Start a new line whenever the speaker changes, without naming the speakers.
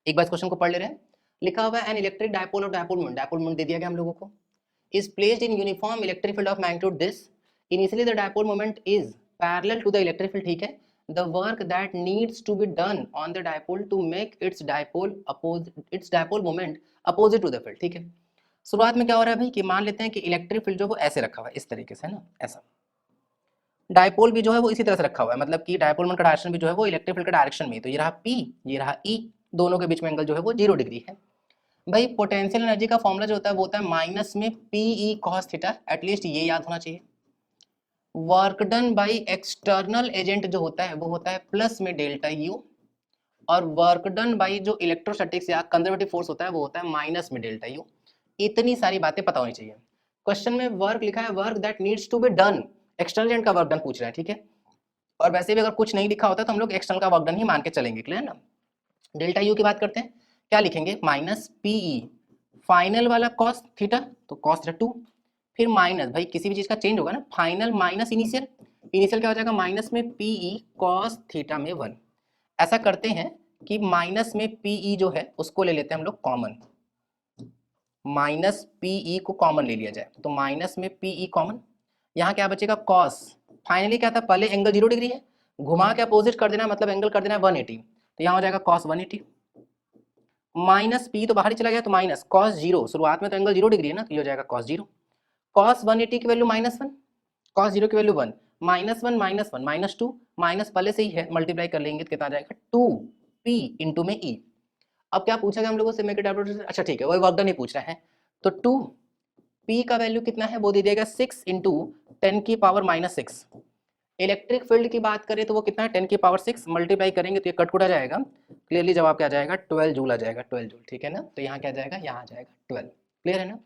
एक बार इस क्वेश्चन को पढ़ ले रहे हैं। लिखा हुआ है एन इलेक्ट्रिक डायपोल और डायपोल मोमेंट दे दिया गया हम लोगों को, is placed in uniform electric field of magnitude this. Initially the dipole moment is parallel to the electric field, ठीक है। The work that needs to be done on the dipole to make its dipole moment opposite to the field, ठीक है। शुरुआत में क्या हो रहा है भाई कि मान लेते हैं कि इलेक्ट्रिक फील्ड जो वो ऐसे रखा हुआ है इस तरीके से, है ना, ऐसा। डायपोल भी जो है वो इसी तरह से रखा हुआ है, मतलब कि डायपोल मोमेंट का डायरेक्शन भी जो है वो इलेक्ट्रिक फील्ड का डायरेक्शन में, तो ये रहा P, ये रहा E, दोनों के बीच में एंगल जो है वो 0 डिग्री है। भाई पोटेंशियल एनर्जी का फॉर्मूला जो होता है वो होता है माइनस में पीई कॉस थीटा, एटलीस्ट ये याद होना चाहिए। Work done by external agent जो होता है वो होता है प्लस में डेल्टा यू, और वर्क डन बाई जो इलेक्ट्रोस्टैटिक्स या कंजर्वेटिव फोर्स होता है वो होता है माइनस में डेल्टा यू। इतनी सारी बातें पता होनी चाहिए। क्वेश्चन में वर्क लिखा है work that needs to be done, external agent का वर्क डन पूछ रहा है, ठीक है। और वैसे भी अगर कुछ नहीं लिखा होता तो हम लोग एक्सटर्नल का वर्क डन ही मान के चलेंगे, क्लियर ना। डेल्टा यू की बात करते हैं, क्या लिखेंगे, माइनस पीई फाइनल वाला कॉस थीटा, तो कॉस थीटा 2, फिर माइनस, भाई किसी भी चीज का चेंज होगा ना, फाइनल माइनस इनिशियल, इनिशियल क्या हो जाएगा माइनस में पीई कॉस थीटा में 1। ऐसा करते हैं कि माइनस में पीई जो है उसको ले लेते हैं हम लोग कॉमन, माइनस पीई को कॉमन ले लिया जाए, तो माइनस में पीई कॉमन, यहाँ क्या बचेगा कॉस, फाइनली क्या था पहले एंगल 0 डिग्री है, घुमा के अपोजिट कर देना मतलब एंगल कर देना 180, तो यहाँ हो जाएगा कॉस 180, माइनस पी तो बाहर ही चला गया तो माइनस कॉस 0, शुरुआत में तो एंगल 0 डिग्री है ना, तो ये हो जाएगा कॉस 0, कॉस 180 की वैल्यू -1, कॉस 0 की वैल्यू 1, -1 -1 -2, माइनस पहले से ही है, मल्टीप्लाई कर लेंगे तो कितना आ जाएगा 2p इंटू में e। अब क्या पूछा गया हम लोगों से, मेक इट अपॉजिट, अच्छा ठीक है वही वर्क डन ही पूछ रहा है, तो 2p का वैल्यू कितना है वो दे देगा 6 इंटू 10⁻⁻6। इलेक्ट्रिक फील्ड की बात करें तो वो कितना है 10⁻6, मल्टीप्लाई करेंगे तो ये कट आ जाएगा, क्लियरली जवाब क्या आ जाएगा 12 जूल आ जाएगा, 12 जूल, ठीक है ना। तो यहाँ क्या आ जाएगा, यहाँ आ जाएगा 12, क्लियर है ना।